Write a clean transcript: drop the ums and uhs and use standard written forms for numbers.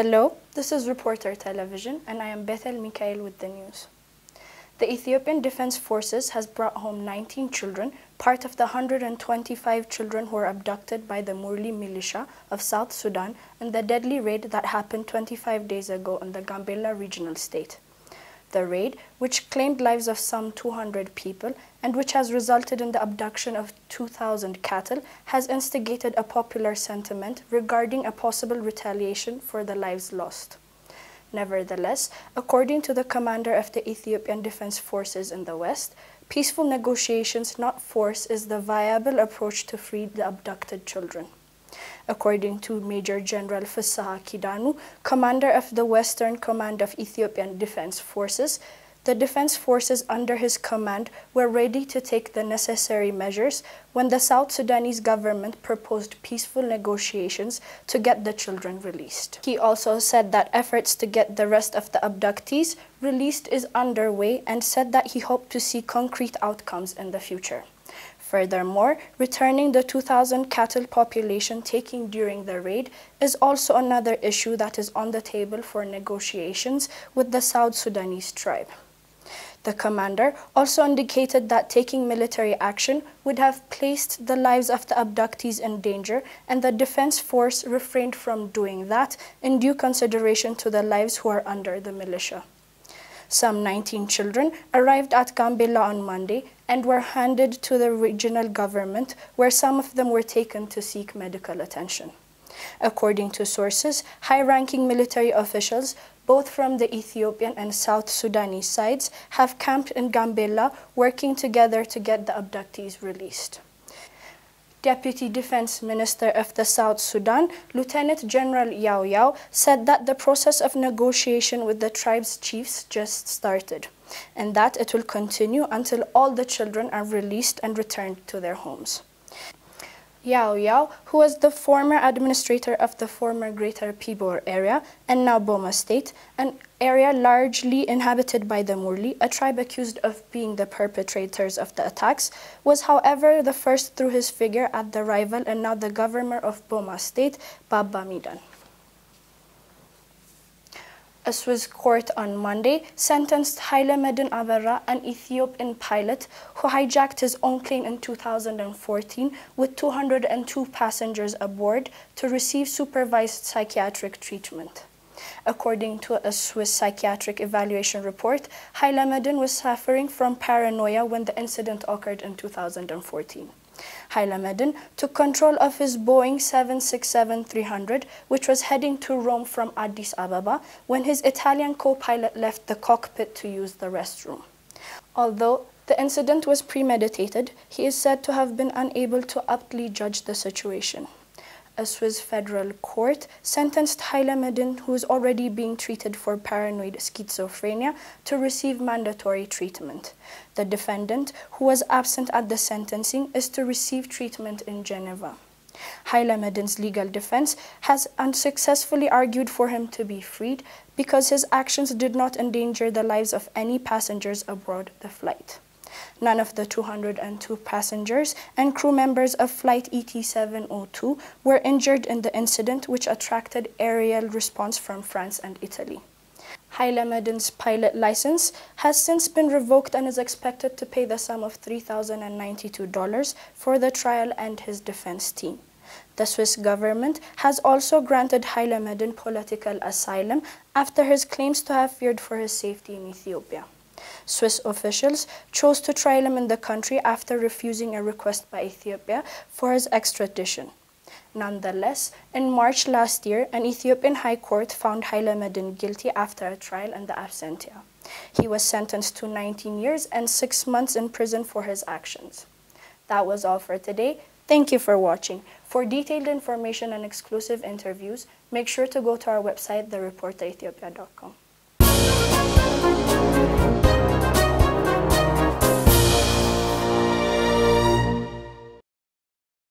Hello, this is Reporter Television, and I am Bethel Mikhail with the news. The Ethiopian Defense Forces has brought home 19 children, part of the 125 children who were abducted by the Murli militia of South Sudan in the deadly raid that happened 25 days ago in the Gambela regional state. The raid, which claimed lives of some 200 people and which has resulted in the abduction of 2,000 cattle, has instigated a popular sentiment regarding a possible retaliation for the lives lost. Nevertheless, according to the commander of the Ethiopian Defense Forces in the West, peaceful negotiations, not force, is the viable approach to free the abducted children. According to Major General Fisaha Kidanu, commander of the Western Command of Ethiopian Defense Forces, the defense forces under his command were ready to take the necessary measures when the South Sudanese government proposed peaceful negotiations to get the children released. He also said that efforts to get the rest of the abductees released is underway and said that he hoped to see concrete outcomes in the future. Furthermore, returning the 2,000 cattle population taken during the raid is also another issue that is on the table for negotiations with the South Sudanese tribe. The commander also indicated that taking military action would have placed the lives of the abductees in danger, and the defense force refrained from doing that in due consideration to the lives who are under the militia. Some 19 children arrived at Gambela on Monday and were handed to the regional government, where some of them were taken to seek medical attention. According to sources, high-ranking military officials, both from the Ethiopian and South Sudanese sides, have camped in Gambela, working together to get the abductees released. Deputy Defense Minister of the South Sudan, Lieutenant General Yao Yao, said that the process of negotiation with the tribe's chiefs just started, and that it will continue until all the children are released and returned to their homes. Yao Yao, who was the former administrator of the former Greater Pibor area and now Boma State, an area largely inhabited by the Murli, a tribe accused of being the perpetrators of the attacks, was however the first through his figure at the rival and now the governor of Boma State, Baba Midan. A Swiss court on Monday sentenced Haile Medin Aberra, an Ethiopian pilot who hijacked his own plane in 2014 with 202 passengers aboard, to receive supervised psychiatric treatment. According to a Swiss psychiatric evaluation report, Haile Medin was suffering from paranoia when the incident occurred in 2014. Haile Medin took control of his Boeing 767-300, which was heading to Rome from Addis Ababa, when his Italian co-pilot left the cockpit to use the restroom. Although the incident was premeditated, he is said to have been unable to aptly judge the situation. A Swiss federal court sentenced Haile Medin, who is already being treated for paranoid schizophrenia, to receive mandatory treatment. The defendant, who was absent at the sentencing, is to receive treatment in Geneva. Haile Medin's legal defense has unsuccessfully argued for him to be freed because his actions did not endanger the lives of any passengers aboard the flight. None of the 202 passengers and crew members of Flight ET-702 were injured in the incident, which attracted aerial response from France and Italy. Haile Medin's pilot license has since been revoked and is expected to pay the sum of $3,092 for the trial and his defense team. The Swiss government has also granted Haile Medin political asylum after his claims to have feared for his safety in Ethiopia. Swiss officials chose to trial him in the country after refusing a request by Ethiopia for his extradition. Nonetheless, in March last year, an Ethiopian high court found Haile Medin guilty after a trial in the absentia. He was sentenced to 19 years and 6 months in prison for his actions. That was all for today. Thank you for watching. For detailed information and exclusive interviews, make sure to go to our website, thereporterethiopia.com.